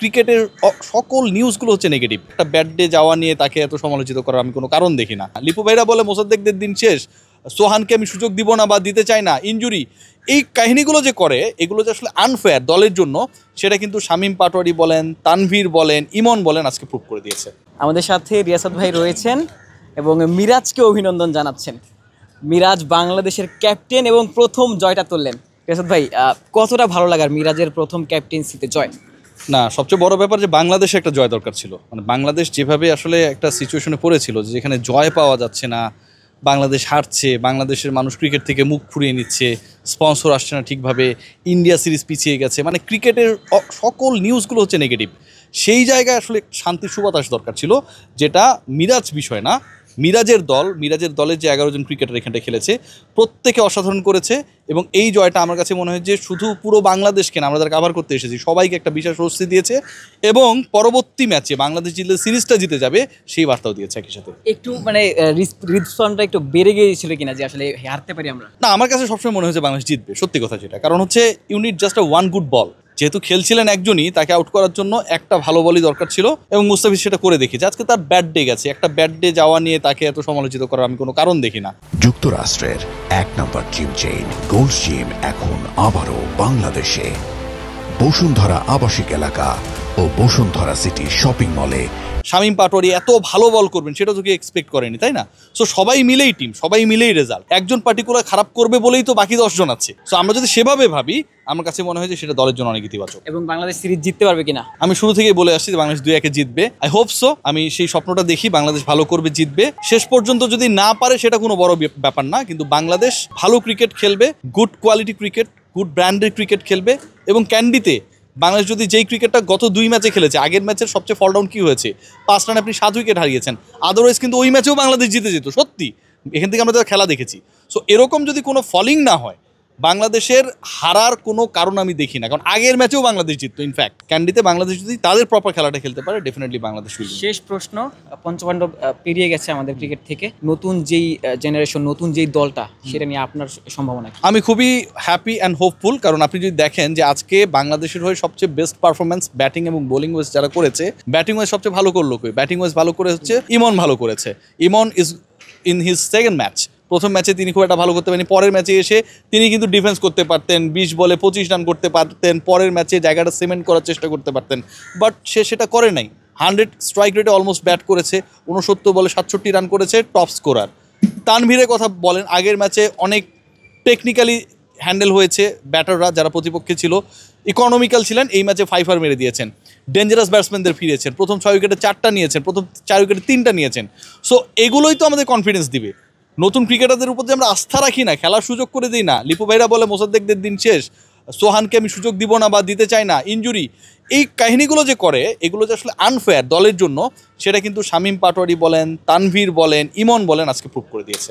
ক্রিকেটের সকল নিউজগুলো হচ্ছে নেগেটিভ। একটা ব্যাট ডে যাওয়া নিয়ে তাকে এত সমালোচিত করার আমি কোনো কারণ দেখি না। লিপু ভাইরা বলে মোসাদ্দেকদের দিন শেষ, সোহানকে আমি সুযোগ দিব না বা দিতে চাই না, ইনজুরি, এই কাহিনীগুলো যে করে এগুলো যে আসলে আনফেয়ার দলের জন্য, সেটা কিন্তু শামীম পাটোয়ারি বলেন, তানভীর বলেন, ইমন বলেন আজকে প্রুভ করে দিয়েছে। আমাদের সাথে রিয়াসাত ভাই রয়েছেন এবং মিরাজকে অভিনন্দন জানাচ্ছেন। মিরাজ বাংলাদেশের ক্যাপ্টেন এবং প্রথম জয়টা তুললেন। রিয়াসাত ভাই, কতটা ভালো লাগার মিরাজের প্রথম ক্যাপ্টেন্সিতে জয়? না, সবচেয়ে বড় ব্যাপার যে বাংলাদেশে একটা জয় দরকার ছিল। মানে বাংলাদেশ যেভাবে আসলে একটা সিচুয়েশনে পড়েছিল যেখানে জয় পাওয়া যাচ্ছে না, বাংলাদেশ হারছে, বাংলাদেশের মানুষ ক্রিকেট থেকে মুখ ফুরিয়ে নিচ্ছে, স্পন্সর আসছে না ঠিকভাবে, ইন্ডিয়া সিরিজ পিছিয়ে গেছে, মানে ক্রিকেটের সকল নিউজগুলো হচ্ছে নেগেটিভ। সেই জায়গায় আসলে শান্তির সুবাতাস দরকার ছিল, যেটা মিরাজ বিষয় না। মিরাজের দলের যে 11 জন ক্রিকেটার এখানটায় খেলেছে প্রত্যেকে অসাধারণ করেছে। এবং এই জয়টা আমার কাছে মনে হয় যে শুধু পুরো বাংলাদেশকে না, আমরা যারা কাভার করতে এসেছি সবাইকে একটা বিশেষ স্বস্তি দিয়েছে এবং পরবর্তী ম্যাচে বাংলাদেশ জিতলে সিরিজটা জিতে যাবে সেই বার্তাও দিয়েছে একই সাথে। একটু মানে রিসপন্সটা একটু বেড়ে গিয়েছিল কিনা যে আসলে হারতে পারি আমরা? না, আমার কাছে সবসময় মনে হয়েছে বাংলাদেশ জিতবে, সত্যি কথা যেটা। কারণ হচ্ছে unit just one good ball, যেহেতু খেলছিলেন একজনই, তাকে আউট করার জন্য একটা ভালো বলই দরকার ছিল এবং মুস্তাফিজ সেটা করে দেখিয়েছে। আজকে তার ব্যাট ডে গেছে, একটা ব্যাট ডে যাওয়া নিয়ে তাকে এত সমালোচিত করার আমি কোনো কারণ দেখি না। যুক্তরাষ্ট্রের 1 নম্বর জিম চেইন গোল্ড জিম এখন আবারও বাংলাদেশে। বসুন্ধরা আবাসিক এলাকা ও বসুন্ধরা সিটি শপিং মলে। শামীম পাটোয়ারি এত ভালো বল করবেন সেটা তো কেউ এক্সপেক্ট করেনি, তাই না? সো সবাই মিলেই টিম, সবাই মিলেই রেজাল্ট। একজন পার্টিকুলার খারাপ করবে বলেই তো বাকি 10 জন আছে। সো আমরা যদি সেভাবে ভাবি, আমার কাছে মনে হয় যে সেটা দলের জন্য অনেক ইতিবাচক। এবং বাংলাদেশ সিরিজ জিততে পারবে কিনা, আমি শুরু থেকেই বলে আসছি যে বাংলাদেশ 2-1 জিতবে। আই হোপ সো, আমি সেই স্বপ্নটা দেখি, বাংলাদেশ ভালো করবে, জিতবে। শেষ পর্যন্ত যদি না পারে সেটা কোনো বড় ব্যাপার না, কিন্তু বাংলাদেশ ভালো ক্রিকেট খেলবে, গুড কোয়ালিটি ক্রিকেট, গুড ব্র্যান্ডের ক্রিকেট খেলবে। এবং ক্যান্ডিতে বাংলাদেশ যদি যেই ক্রিকেটটা গত 2 ম্যাচে খেলেছে, আগের ম্যাচের সবচেয়ে ফল ডাউন কী হয়েছে, 5 রানে আপনি 7 উইকেট হারিয়েছেন, আদারওয়াইজ কিন্তু ওই ম্যাচেও বাংলাদেশ জিতে যেত সত্যি। এখান থেকে আমরা খেলা দেখেছি। সো এরকম যদি কোনো ফলিং না হয়, বাংলাদেশের হারার কোনো কারণ আমি দেখি না, কারণ আগের ম্যাচেও বাংলাদেশ জিততো। ইনফ্যাক্ট ক্যান্ডিতে বাংলাদেশ যদি তাদের প্রপার খেলাটা খেলতে পারে, ডেফিনেটলি বাংলাদেশ উইল। শেষ প্রশ্ন, পঞ্চপাণ্ডব পেরিয়ে গেছে আমাদের ক্রিকেট থেকে, নতুন যেই জেনারেশন, নতুন যেই দলটা, সেটা নিয়ে আপনার সম্ভাবনা কি? আমি খুবই হ্যাপি অ্যান্ড হোপফুল, কারণ আপনি যদি দেখেন যে আজকে বাংলাদেশের হয়ে সবচেয়ে বেস্ট পারফরমেন্স ব্যাটিং এবং বোলিং ওয়াইজ যারা করেছে, ব্যাটিং ওয়াইজ সবচেয়ে ভালো করলো কে? ব্যাটিং ওয়াইজ ভালো করে হচ্ছে ইমন, ভালো করেছে। Emon is in his second match. প্রথম ম্যাচে তিনি খুব একটা ভালো করতে পারেনি, পরের ম্যাচে এসে তিনি কিন্তু ডিফেন্স করতে পারতেন, 20 বলে 25 রান করতে পারতেন, পরের ম্যাচে জায়গাটা সিমেন্ট করার চেষ্টা করতে পারতেন, বাট সে সেটা করে নাই। 100 স্ট্রাইক রেটে অলমোস্ট ব্যাট করেছে, 69 বলে 67 রান করেছে, টপ স্কোরার। তানভীরের কথা বলেন, আগের ম্যাচে অনেক টেকনিক্যালি হ্যান্ডেল হয়েছে ব্যাটাররা যারা প্রতিপক্ষে ছিল, ইকোনমিক্যাল ছিলেন, এই ম্যাচে 5 মেরে দিয়েছেন। ডেঞ্জারাস ব্যাটসম্যানদের ফিরিয়েছেন, প্রথম 6 উইকেটে 4টা নিয়েছেন, প্রথম 4 উইকেটে 3টা নিয়েছেন। সো এগুলোই তো আমাদের কনফিডেন্স দিবে। নতুন ক্রিকেটারদের উপর যে আমরা আস্থা রাখি না, খেলার সুযোগ করে দিই না, লিপু ভাইরা বলে মোসাদ্দেকদের দিন শেষ, সোহানকে আমি সুযোগ দিব না বা দিতে চাই না, ইনজুরি, এই কাহিনীগুলো যে করে এগুলো যে আসলে আনফেয়ার দলের জন্য, সেটা কিন্তু শামীম পাটোয়ারি বলেন, তানভীর বলেন, ইমন বলেন আজকে প্রুভ করে দিয়েছে।